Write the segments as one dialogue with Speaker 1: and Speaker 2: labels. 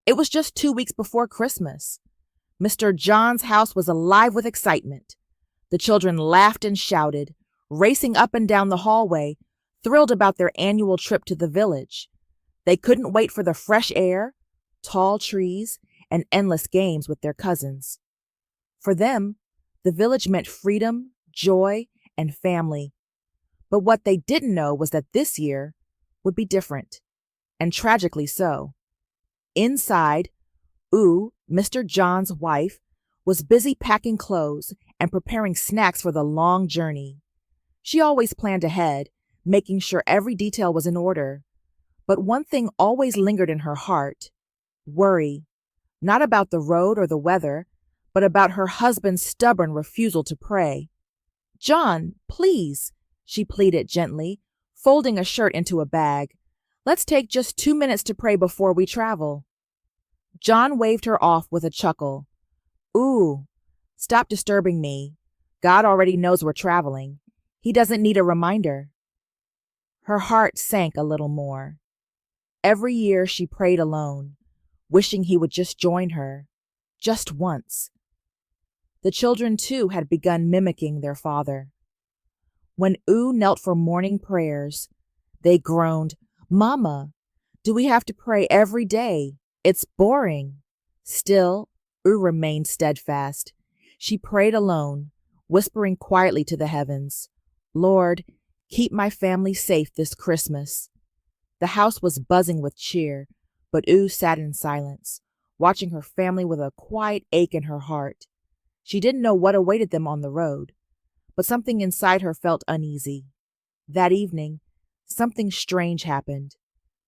Speaker 1: It was just 2 weeks before Christmas. Mr. John's house was alive with excitement. The children laughed and shouted, racing up and down the hallway, thrilled about their annual trip to the village. They couldn't wait for the fresh air, tall trees, and endless games with their cousins. For them, the village meant freedom, joy, and family. But what they didn't know was that this year would be different, and tragically so. Inside, Mr. John's wife, was busy packing clothes and preparing snacks for the long journey. She always planned ahead, making sure every detail was in order. But one thing always lingered in her heart: worry, not about the road or the weather, but about her husband's stubborn refusal to pray. "John, please," she pleaded gently, folding a shirt into a bag. "Let's take just 2 minutes to pray before we travel." John waved her off with a chuckle. "Ooh, stop disturbing me. God already knows we're traveling. He doesn't need a reminder." Her heart sank a little more. Every year she prayed alone, wishing he would just join her, just once. The children, too, had begun mimicking their father. When knelt for morning prayers, they groaned, "Mama, do we have to pray every day? It's boring." Still, remained steadfast. She prayed alone, whispering quietly to the heavens, "Lord, keep my family safe this Christmas." The house was buzzing with cheer, but sat in silence, watching her family with a quiet ache in her heart. She didn't know what awaited them on the road, but something inside her felt uneasy. That evening, something strange happened.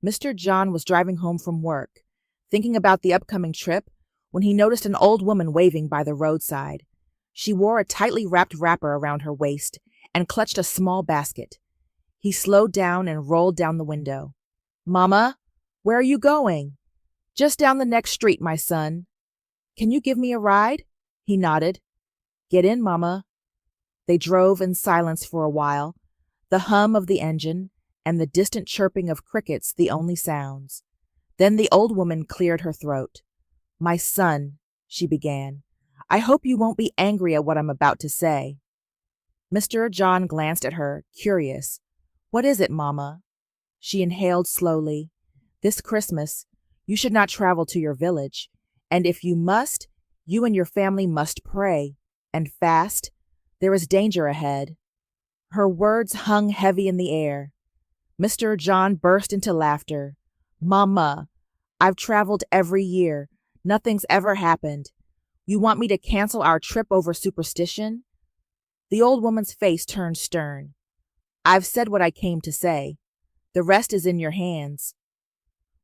Speaker 1: Mr. John was driving home from work, thinking about the upcoming trip, when he noticed an old woman waving by the roadside. She wore a tightly wrapped wrapper around her waist and clutched a small basket. He slowed down and rolled down the window. "Mama, where are you going?" "Just down the next street, my son." "Can you give me a ride?" He nodded. "Get in, Mama." They drove in silence for a while, the hum of the engine and the distant chirping of crickets the only sounds. Then the old woman cleared her throat. "My son," she began, "I hope you won't be angry at what I'm about to say." Mr. John glanced at her, curious. "What is it, Mama?" She inhaled slowly. "This Christmas, you should not travel to your village, and if you must, you and your family must pray and fast. There is danger ahead." Her words hung heavy in the air. Mr. John burst into laughter. "Mama, I've traveled every year. Nothing's ever happened. You want me to cancel our trip over superstition?" The old woman's face turned stern. "I've said what I came to say. The rest is in your hands."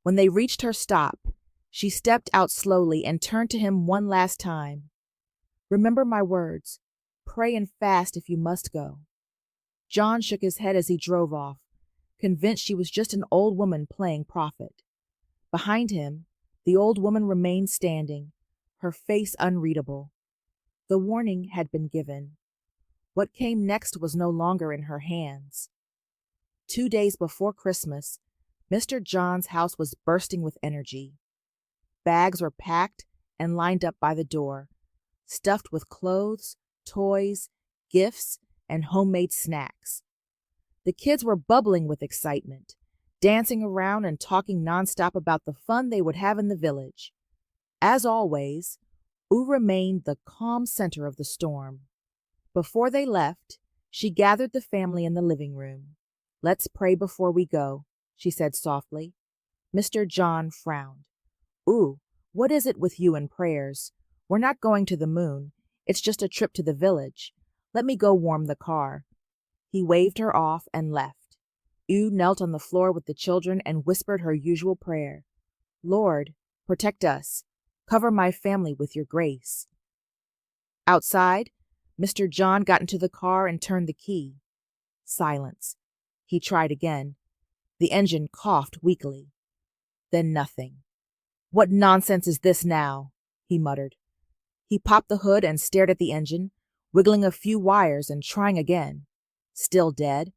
Speaker 1: When they reached her stop, she stepped out slowly and turned to him one last time. "Remember my words. Pray and fast if you must go." John shook his head as he drove off, convinced she was just an old woman playing prophet. Behind him, the old woman remained standing, her face unreadable. The warning had been given. What came next was no longer in her hands. 2 days before Christmas, Mr. John's house was bursting with energy. Bags were packed and lined up by the door, stuffed with clothes, toys, gifts, and homemade snacks. The kids were bubbling with excitement, dancing around and talking nonstop about the fun they would have in the village. As always, remained the calm center of the storm. Before they left, she gathered the family in the living room. "Let's pray before we go," she said softly. Mr. John frowned. What is it with you and prayers? We're not going to the moon. It's just a trip to the village. Let me go warm the car." He waved her off and left. Knelt on the floor with the children and whispered her usual prayer. "Lord, protect us. Cover my family with your grace." Outside, Mr. John got into the car and turned the key. Silence. He tried again. The engine coughed weakly. Then nothing. "What nonsense is this now?" he muttered. He popped the hood and stared at the engine, wiggling a few wires and trying again. Still dead.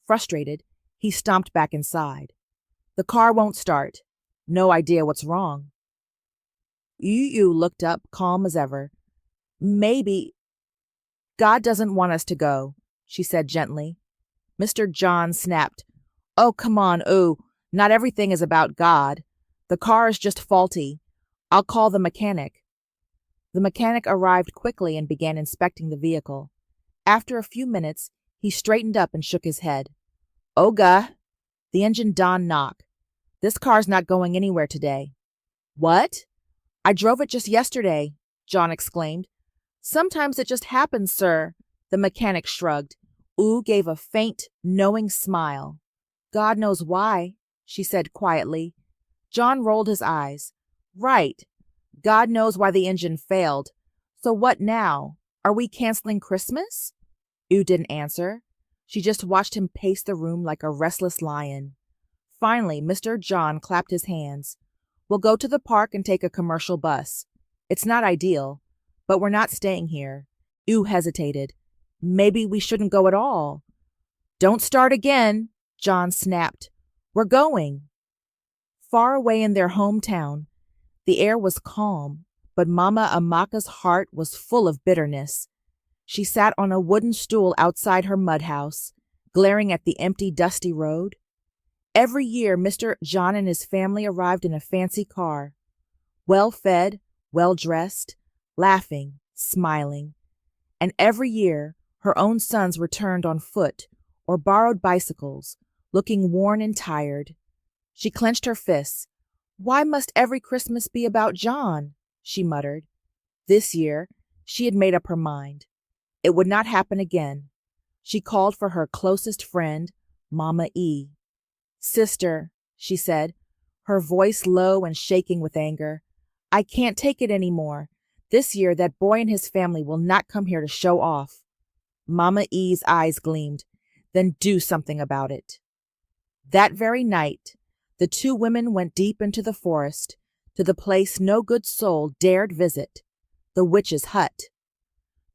Speaker 1: Frustrated, he stomped back inside. The car won't start. No idea what's wrong. Yu looked up, calm as ever. Maybe God doesn't want us to go, she said gently. Mr. John snapped. Oh, come on, Ooh. Not everything is about God. The car is just faulty. I'll call the mechanic. The mechanic arrived quickly and began inspecting the vehicle. After a few minutes, he straightened up and shook his head. Oga, the engine done knock. This car's not going anywhere today. What? I drove it just yesterday, John exclaimed. Sometimes it just happens, sir, the mechanic shrugged. Ooh gave a faint, knowing smile. God knows why, she said quietly. John rolled his eyes. Right. God knows why the engine failed. So what now? Are we canceling Christmas? Ooh didn't answer. She just watched him pace the room like a restless lion. Finally, Mr. John clapped his hands. We'll go to the park and take a commercial bus. It's not ideal, but we're not staying here. Ooh hesitated. Maybe we shouldn't go at all. Don't start again, John snapped. We're going. Far away in their hometown, the air was calm, but Mama Amaka's heart was full of bitterness. She sat on a wooden stool outside her mud house, glaring at the empty, dusty road. Every year, Mr. John and his family arrived in a fancy car, well-fed, well-dressed, laughing, smiling. And every year, her own sons returned on foot or borrowed bicycles, looking worn and tired. She clenched her fists. Why must every Christmas be about John? She muttered. This year, she had made up her mind. It would not happen again. She called for her closest friend, Mama E. Sister, she said, her voice low and shaking with anger, I can't take it anymore. This year, that boy and his family will not come here to show off. Mama E's eyes gleamed. Then do something about it. That very night, the two women went deep into the forest, to the place no good soul dared visit, the witch's hut.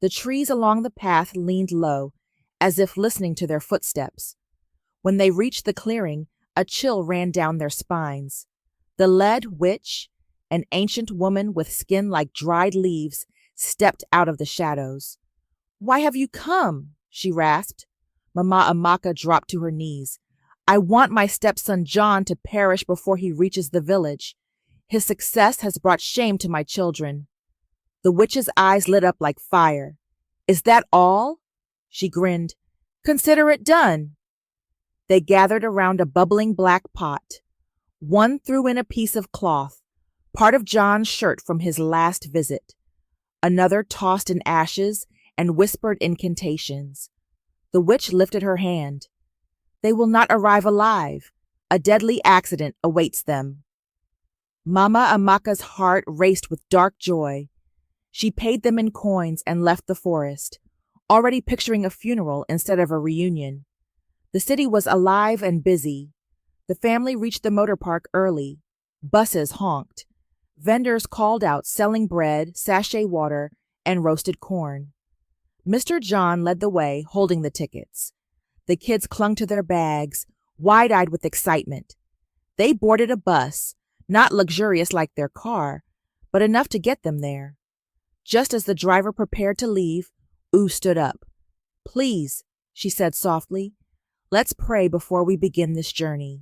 Speaker 1: The trees along the path leaned low, as if listening to their footsteps. When they reached the clearing, a chill ran down their spines. The lead witch, an ancient woman with skin like dried leaves, stepped out of the shadows. Why have you come? She rasped. Mama Amaka dropped to her knees. I want my stepson John to perish before he reaches the village. His success has brought shame to my children. The witch's eyes lit up like fire. Is that all? She grinned. Consider it done. They gathered around a bubbling black pot. One threw in a piece of cloth, part of John's shirt from his last visit. Another tossed in ashes and whispered incantations. The witch lifted her hand. They will not arrive alive. A deadly accident awaits them. Mama Amaka's heart raced with dark joy. She paid them in coins and left the forest, already picturing a funeral instead of a reunion. The city was alive and busy. The family reached the motor park early. Buses honked. Vendors called out selling bread, sachet water, and roasted corn. Mr. John led the way, holding the tickets. The kids clung to their bags, wide-eyed with excitement. They boarded a bus, not luxurious like their car, but enough to get them there. Just as the driver prepared to leave, Ooh stood up. Please, she said softly, let's pray before we begin this journey.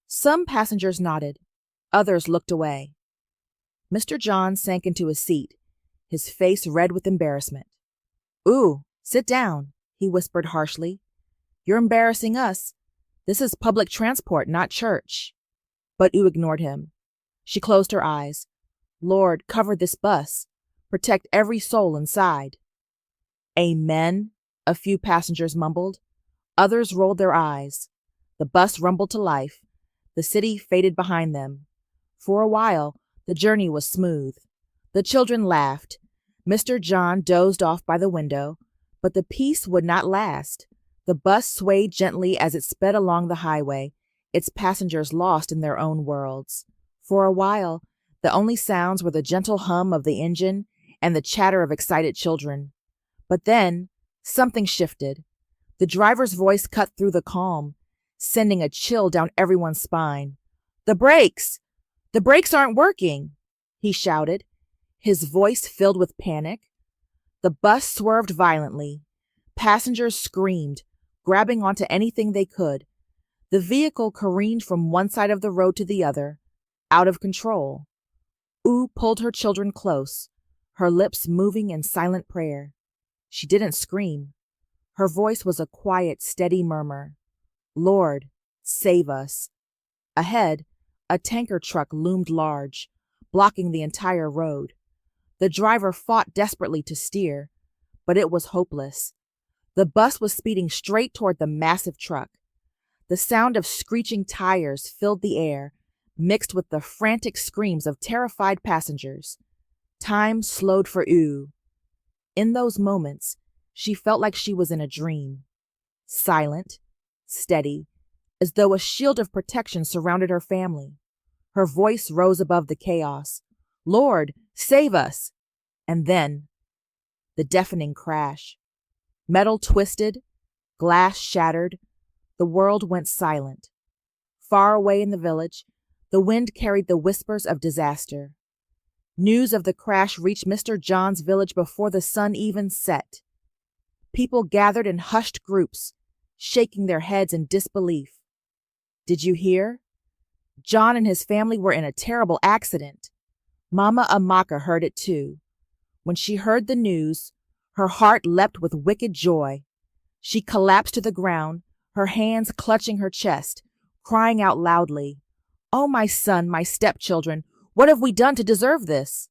Speaker 1: Some passengers nodded. Others looked away. Mr. John sank into his seat, his face red with embarrassment. Ooh, sit down, he whispered harshly. You're embarrassing us. This is public transport, not church. But Ooh ignored him. She closed her eyes. Lord, cover this bus. Protect every soul inside. Amen, a few passengers mumbled. Others rolled their eyes. The bus rumbled to life. The city faded behind them. For a while, the journey was smooth. The children laughed. Mr. John dozed off by the window, but the peace would not last. The bus swayed gently as it sped along the highway, its passengers lost in their own worlds. For a while, the only sounds were the gentle hum of the engine and the chatter of excited children. But then, something shifted. The driver's voice cut through the calm, sending a chill down everyone's spine. The brakes! The brakes aren't working! he shouted, his voice filled with panic. The bus swerved violently. Passengers screamed, grabbing onto anything they could. The vehicle careened from one side of the road to the other, out of control. Oo pulled her children close, her lips moving in silent prayer. She didn't scream. Her voice was a quiet, steady murmur. Lord, save us. Ahead, a tanker truck loomed large, blocking the entire road. The driver fought desperately to steer, but it was hopeless. The bus was speeding straight toward the massive truck. The sound of screeching tires filled the air, mixed with the frantic screams of terrified passengers. Time slowed for Oo. In those moments, she felt like she was in a dream. Silent, steady, as though a shield of protection surrounded her family. Her voice rose above the chaos. Lord, save us! And then, the deafening crash. Metal twisted, glass shattered, the world went silent. Far away in the village, the wind carried the whispers of disaster. News of the crash reached Mr. John's village before the sun even set. People gathered in hushed groups, shaking their heads in disbelief. Did you hear? John and his family were in a terrible accident. Mama Amaka heard it too. When she heard the news, her heart leapt with wicked joy. She collapsed to the ground, her hands clutching her chest, crying out loudly, "Oh, my son, my stepchildren, what have we done to deserve this?"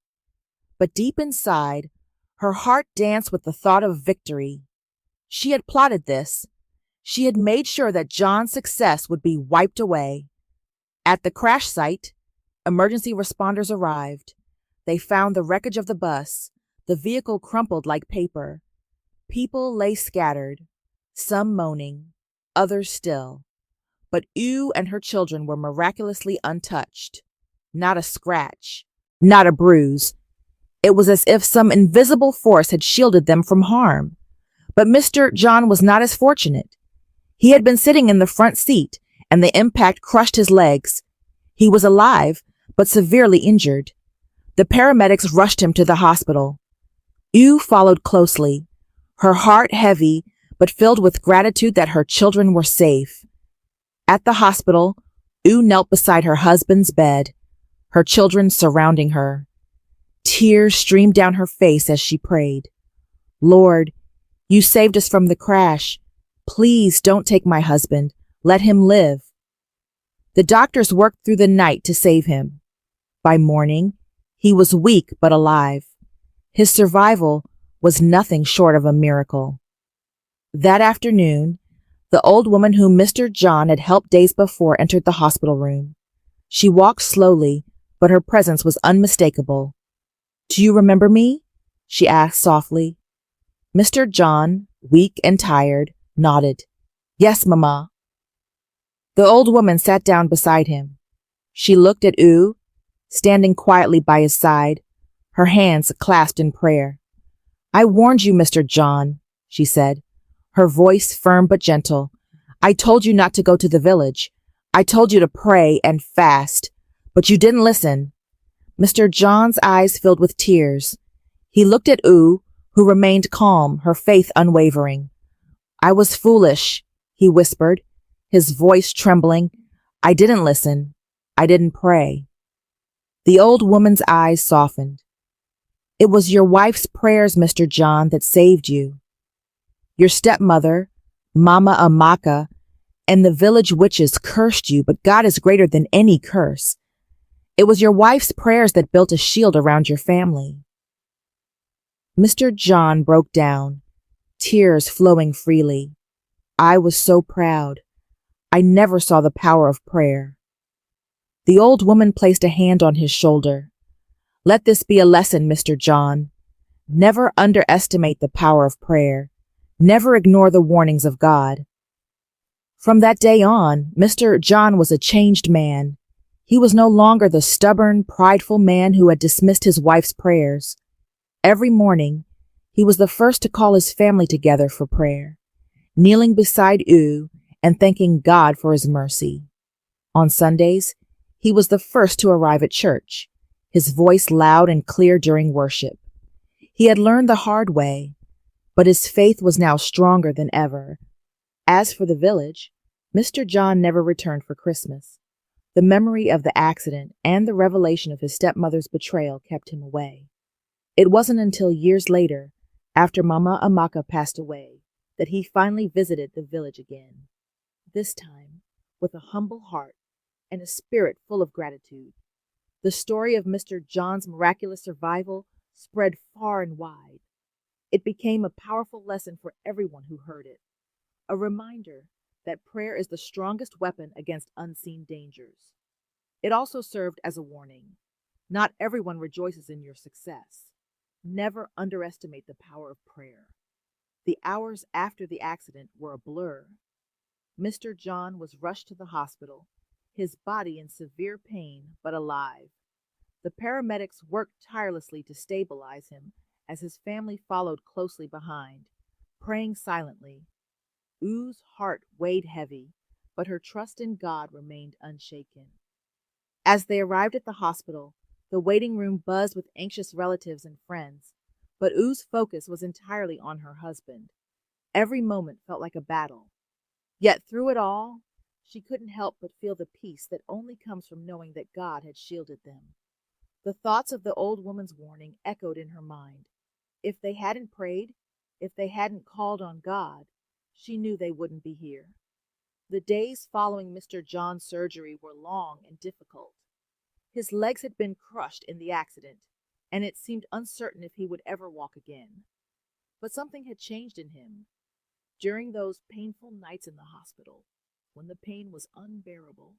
Speaker 1: But deep inside, her heart danced with the thought of victory. She had plotted this. She had made sure that John's success would be wiped away. At the crash site, emergency responders arrived. They found the wreckage of the bus, the vehicle crumpled like paper. People lay scattered, some moaning, others still. But Oo and her children were miraculously untouched. Not a scratch, not a bruise. It was as if some invisible force had shielded them from harm. But Mr. John was not as fortunate. He had been sitting in the front seat, and the impact crushed his legs. He was alive, but severely injured. The paramedics rushed him to the hospital. Oo followed closely, her heart heavy, but filled with gratitude that her children were safe. At the hospital, Oo knelt beside her husband's bed, her children surrounding her. Tears streamed down her face as she prayed. Lord, you saved us from the crash. Please don't take my husband. Let him live. The doctors worked through the night to save him. By morning, he was weak but alive. His survival was nothing short of a miracle. That afternoon, the old woman whom Mr. John had helped days before entered the hospital room. She walked slowly, but her presence was unmistakable. Do you remember me? She asked softly. Mr. John, weak and tired, nodded. Yes, Mama. The old woman sat down beside him. She looked at Oo, standing quietly by his side, her hands clasped in prayer. I warned you, Mr. John, she said, her voice firm but gentle. I told you not to go to the village. I told you to pray and fast, but you didn't listen. Mr. John's eyes filled with tears. He looked at Oo, who remained calm, her faith unwavering. I was foolish, he whispered, his voice trembling. I didn't listen. I didn't pray. The old woman's eyes softened. It was your wife's prayers, Mr. John, that saved you. Your stepmother, Mama Amaka, and the village witches cursed you, but God is greater than any curse. It was your wife's prayers that built a shield around your family. Mr. John broke down, tears flowing freely. I was so proud. I never saw the power of prayer. The old woman placed a hand on his shoulder. Let this be a lesson, Mr. John. Never underestimate the power of prayer. Never ignore the warnings of God. From that day on, Mr. John was a changed man. He was no longer the stubborn, prideful man who had dismissed his wife's prayers. Every morning, he was the first to call his family together for prayer, kneeling beside Oo and thanking God for his mercy. On Sundays, he was the first to arrive at church, his voice loud and clear during worship. He had learned the hard way, but his faith was now stronger than ever. As for the village, Mr. John never returned for Christmas. The memory of the accident and the revelation of his stepmother's betrayal kept him away. It wasn't until years later, after Mama Amaka passed away, that he finally visited the village again. This time, with a humble heart and a spirit full of gratitude. The story of Mr. John's miraculous survival spread far and wide. It became a powerful lesson for everyone who heard it, a reminder that prayer is the strongest weapon against unseen dangers. It also served as a warning. Not everyone rejoices in your success. Never underestimate the power of prayer. The hours after the accident were a blur. Mr. John was rushed to the hospital, his body in severe pain but alive. The paramedics worked tirelessly to stabilize him as his family followed closely behind, praying silently. Oo's heart weighed heavy, but her trust in God remained unshaken. As they arrived at the hospital, the waiting room buzzed with anxious relatives and friends, but Oo's focus was entirely on her husband. Every moment felt like a battle. Yet through it all, she couldn't help but feel the peace that only comes from knowing that God had shielded them. The thoughts of the old woman's warning echoed in her mind. If they hadn't prayed, if they hadn't called on God, she knew they wouldn't be here. The days following Mr. John's surgery were long and difficult. His legs had been crushed in the accident, and it seemed uncertain if he would ever walk again. But something had changed in him. During those painful nights in the hospital, when the pain was unbearable,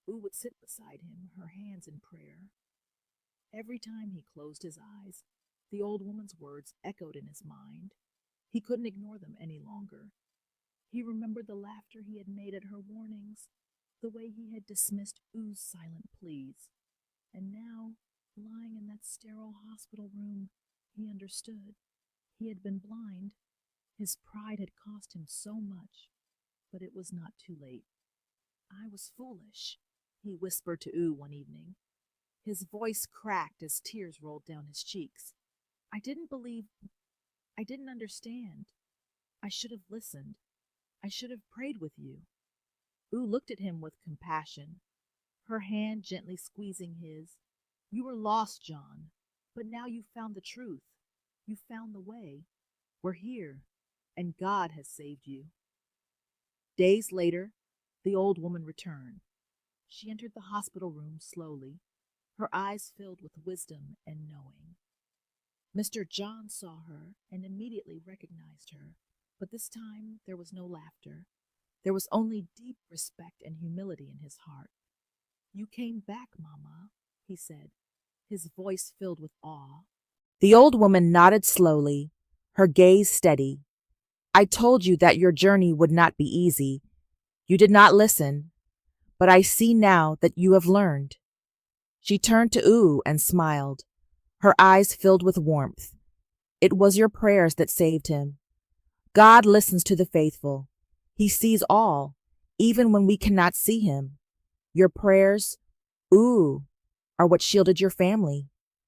Speaker 1: Oo would sit beside him, her hands in prayer. Every time he closed his eyes, the old woman's words echoed in his mind. He couldn't ignore them any longer. He remembered the laughter he had made at her warnings, the way he had dismissed Oo's silent pleas. And now, lying in that sterile hospital room, he understood. He had been blind. His pride had cost him so much, but it was not too late. I was foolish, he whispered to Oo one evening. His voice cracked as tears rolled down his cheeks. I didn't believe. I didn't understand. I should have listened. I should have prayed with you. Oo looked at him with compassion, her hand gently squeezing his. You were lost, John, but now you've found the truth. You found the way. We're here, and God has saved you. Days later, the old woman returned. She entered the hospital room slowly, her eyes filled with wisdom and knowing. Mr. John saw her and immediately recognized her, but this time there was no laughter. There was only deep respect and humility in his heart. You came back, Mama, he said, his voice filled with awe. The old woman nodded slowly, her gaze steady. I told you that your journey would not be easy. You did not listen, but I see now that you have learned. She turned to Oo and smiled, her eyes filled with warmth. It was your prayers that saved him. God listens to the faithful. He sees all, even when we cannot see him. Your prayers, Oo, are what shielded your family.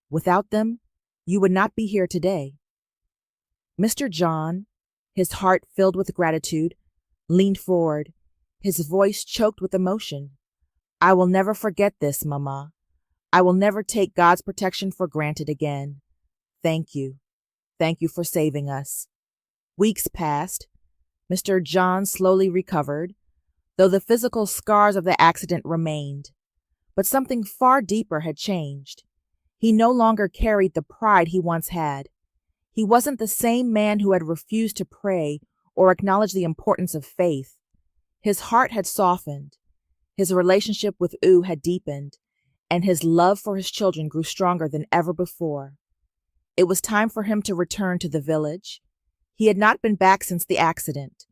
Speaker 1: Without them, you would not be here today. Mr. John, his heart filled with gratitude, leaned forward, his voice choked with emotion. I will never forget this, Mama. I will never take God's protection for granted again. Thank you. Thank you for saving us. Weeks passed. Mr. John slowly recovered, though the physical scars of the accident remained. But something far deeper had changed. He no longer carried the pride he once had. He wasn't the same man who had refused to pray or acknowledge the importance of faith. His heart had softened. His relationship with Oo had deepened, and his love for his children grew stronger than ever before. It was time for him to return to the village. He had not been back since the accident.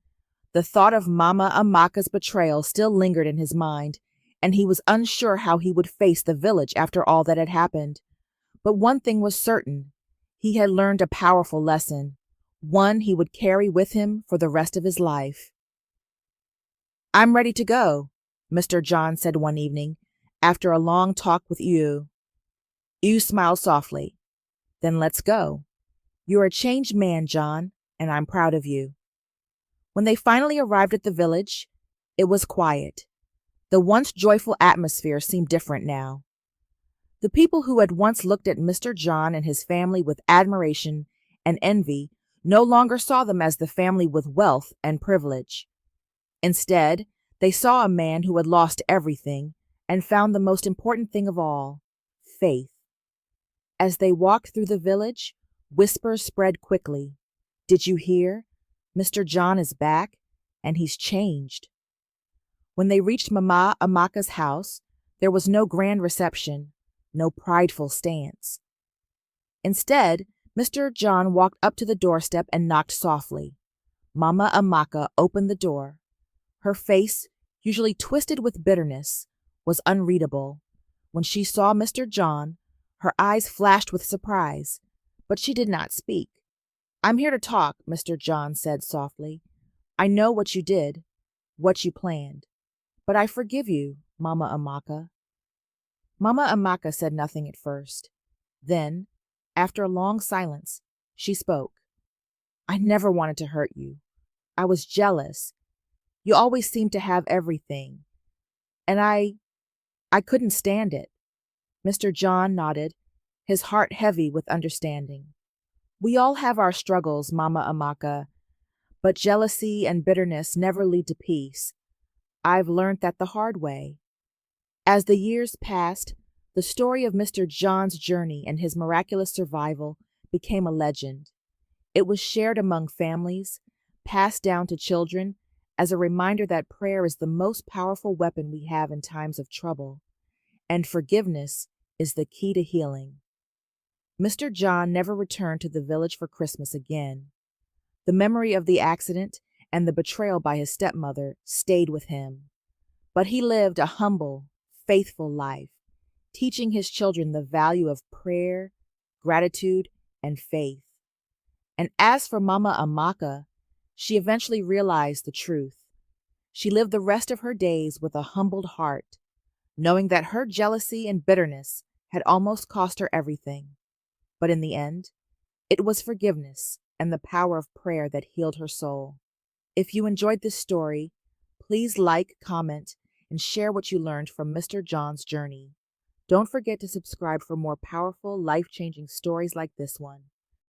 Speaker 1: The thought of Mama Amaka's betrayal still lingered in his mind, and he was unsure how he would face the village after all that had happened. But one thing was certain. He had learned a powerful lesson, one he would carry with him for the rest of his life. I'm ready to go, Mr. John said one evening, after a long talk with Oo. Ewe smiled softly. Then let's go. You're a changed man, John, and I'm proud of you. When they finally arrived at the village, it was quiet. The once joyful atmosphere seemed different now. The people who had once looked at Mr. John and his family with admiration and envy no longer saw them as the family with wealth and privilege. Instead, they saw a man who had lost everything and found the most important thing of all, faith. As they walked through the village, whispers spread quickly. Did you hear? Mr. John is back, and he's changed. When they reached Mama Amaka's house, there was no grand reception, no prideful stance. Instead, Mr. John walked up to the doorstep and knocked softly. Mama Amaka opened the door. Her face, usually twisted with bitterness, was unreadable. When she saw Mr. John, her eyes flashed with surprise, but she did not speak. I'm here to talk, Mr. John said softly. I know what you did, what you planned, but I forgive you, Mama Amaka. Mama Amaka said nothing at first. Then, after a long silence, she spoke. I never wanted to hurt you. I was jealous. You always seemed to have everything, and I couldn't stand it. Mr. John nodded, his heart heavy with understanding. We all have our struggles, Mama Amaka, but jealousy and bitterness never lead to peace. I've learned that the hard way. As the years passed, the story of Mr. John's journey and his miraculous survival became a legend. It was shared among families, passed down to children, as a reminder that prayer is the most powerful weapon we have in times of trouble, and forgiveness is the key to healing. Mr. John never returned to the village for Christmas again. The memory of the accident and the betrayal by his stepmother stayed with him. But he lived a humble, faithful life, teaching his children the value of prayer, gratitude, and faith. And as for Mama Amaka, she eventually realized the truth. She lived the rest of her days with a humbled heart, knowing that her jealousy and bitterness had almost cost her everything. But in the end, it was forgiveness and the power of prayer that healed her soul. If you enjoyed this story, please like, comment, and share what you learned from Mr. John's journey. Don't forget to subscribe for more powerful, life-changing stories like this one.